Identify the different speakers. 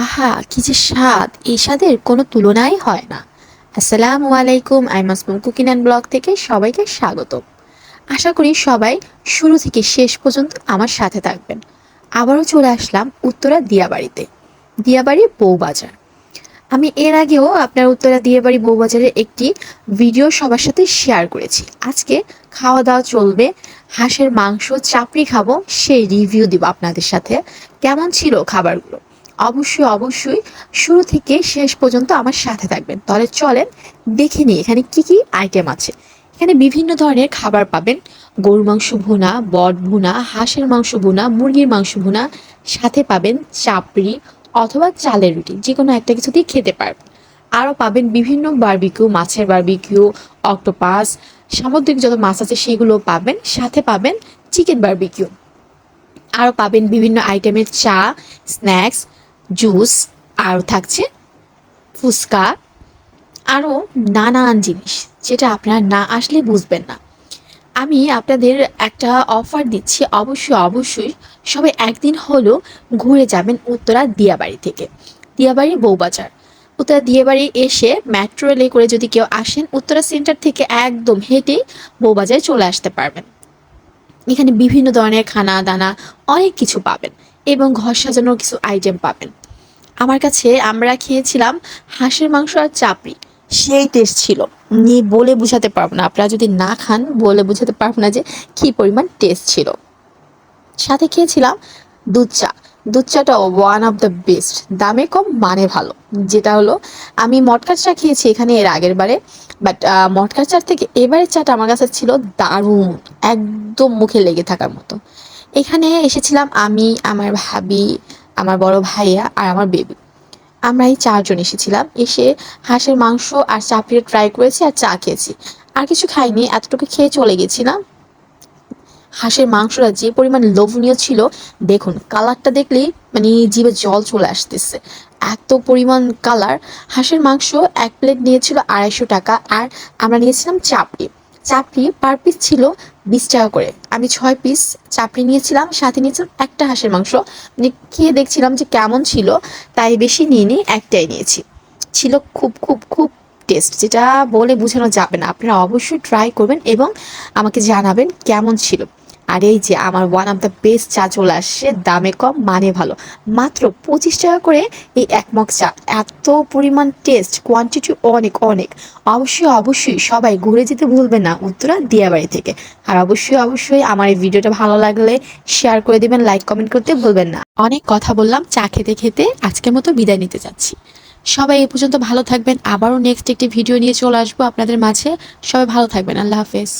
Speaker 1: আহা! কি যে স্বাদ! এই স্বাদের কোনো তুলনাই হয় না। আসসালামু আলাইকুম। আমি মাসুম কুকিং অ্যান্ড ব্লগ থেকে সবাইকে স্বাগতম। আশা করি সবাই শুরু থেকে শেষ পর্যন্ত আমার সাথে থাকবেন। আবারও চলে আসলাম উত্তরা দিয়াবাড়িতে। দিয়াবাড়ি বউবাজার। আমি এর আগেও আপনার উত্তরা দিয়াবাড়ি বউবাজারের একটি ভিডিও সবার সাথে শেয়ার করেছি। আজকে খাওয়া দাওয়া চলবে, হাঁসের মাংস চাপড়ি খাবো, সেই রিভিউ দিব আপনাদের সাথে। কেমন ছিল খাবারগুলো? অবশ্যই শুরু থেকে শেষ পর্যন্ত আমার সাথে থাকবেন। তাহলে চলেন দেখে নিই এখানে কি কি আইটেম আছে। এখানে বিভিন্ন ধরনের খাবার পাবেন। গরুর মাংস ভুনা, বট ভুনা, হাঁসের মাংস ভুনা, মুরগির মাংস ভুনা, সাথে পাবেন চাপড়ি অথবা চালের রুটি, যে কোনো একটা কিছু দিয়ে খেতে পারবেন। আরও পাবেন বিভিন্ন বারবিকিউ, মাছের বারবিকিউ, অক্টোপাস, সামুদ্রিক যত মাছ আছে সেগুলো পাবেন। সাথে পাবেন চিকেন বারবিকিউ। আরও পাবেন বিভিন্ন আইটেমের চা, স্ন্যাক্স, জুস, আরও থাকছে ফুচকা, আরও নানান জিনিস যেটা আপনারা না আসলে বুঝবেন না। আমি আপনাদের একটা অফার দিচ্ছি, অবশ্যই সবাই একদিন হলেও ঘুরে যাবেন উত্তরা দিয়াবাড়ি থেকে। দিয়াবাড়ি বউবাজার। উত্তরা দিয়াবাড়ি এসে মেট্রো রেলে করে যদি কেউ আসেন, উত্তরা সেন্টার থেকে একদম হেঁটেই বউবাজারে চলে আসতে পারবেন। এখানে বিভিন্ন ধরনের খানা দানা অনেক কিছু পাবেন এবং ঘর সাজানোর কিছু আইটেম পাবেন। আমার কাছে আমরা খেয়েছিলাম হাঁসের মাংস আর চাপড়ি, সেই টেস্ট ছিল, নিয়ে বলে বুঝাতে পারবো না। আপনারা যদি না খান বলে বুঝাতে পারবো না যে কী পরিমাণ টেস্ট ছিল। সাথে খেয়েছিলাম দুধ চা। দুধ চাটা ওয়ান অফ দ্য বেস্ট, দামে কম মানে ভালো। যেটা হলো, আমি মটকার চা খেয়েছি এখানে এর আগের বারে, বাট মটকার চার থেকে এবারের চাটা আমার কাছে ছিল দারুণ, একদম মুখে লেগে থাকার মতো। এখানে এসেছিলাম আমি, আমার ভাবি, আমার বড় ভাইয়া আর আমার বেবি। আমরা এই চারজন এসেছিলাম। এসে হাঁসের মাংস আর চাপড়ি ট্রাই করেছি আর চা খেয়েছি। আর কিছু খাইনি, এতটুকু খেয়ে চলে গেছিলাম। হাঁসের মাংসটা যে পরিমাণ লোভনীয় ছিল, দেখুন কালারটা দেখলেই মানে জিভে জল চলে আসতেছে, এত পরিমাণ কালার। হাঁসের মাংস এক প্লেট নিয়েছিল 250 টাকা, আর আমরা নিয়েছিলাম চাপড়ি। চাপড়ি পার পিস ছিল 20 টাকা করে। আমি 6 পিস চাপড়ি নিয়েছিলাম, সাথে নিয়েছিলাম একটা হাঁসের মাংস। মানে খেয়ে দেখছিলাম যে কেমন ছিল, তাই বেশি নিইনি, একটাই নিয়েছি। ছিল খুব খুব খুব টেস্ট, যেটা বলে বোঝানো যাবে না। আপনারা অবশ্যই ট্রাই করবেন এবং আমাকে জানাবেন কেমন ছিল। আর এই যে আমার ওয়ান অফ দ্য বেস্ট চা চলে আসছে, দামে কম মানে ভালো। মাত্র 25 টাকা করে এই এক মগ চা, এত পরিমাণ টেস্ট, কোয়ান্টিটি অনেক অনেক। অবশ্যই সবাই ঘুরে যেতে ভুলবেন না উত্তরা দিয়াবাড়ি থেকে। আর অবশ্যই আমার এই ভিডিওটা ভালো লাগলে শেয়ার করে দিবেন, লাইক কমেন্ট করতে ভুলবেন না। অনেক কথা বললাম, চা খেতে খেতে আজকের মতো বিদায় নিতে যাচ্ছি। সবাই এ পর্যন্ত ভালো থাকবেন, আবারও নেক্সট একটি ভিডিও নিয়ে চলে আসবো আপনাদের মাঝে। সবাই ভালো থাকবেন, আল্লাহ হাফেজ।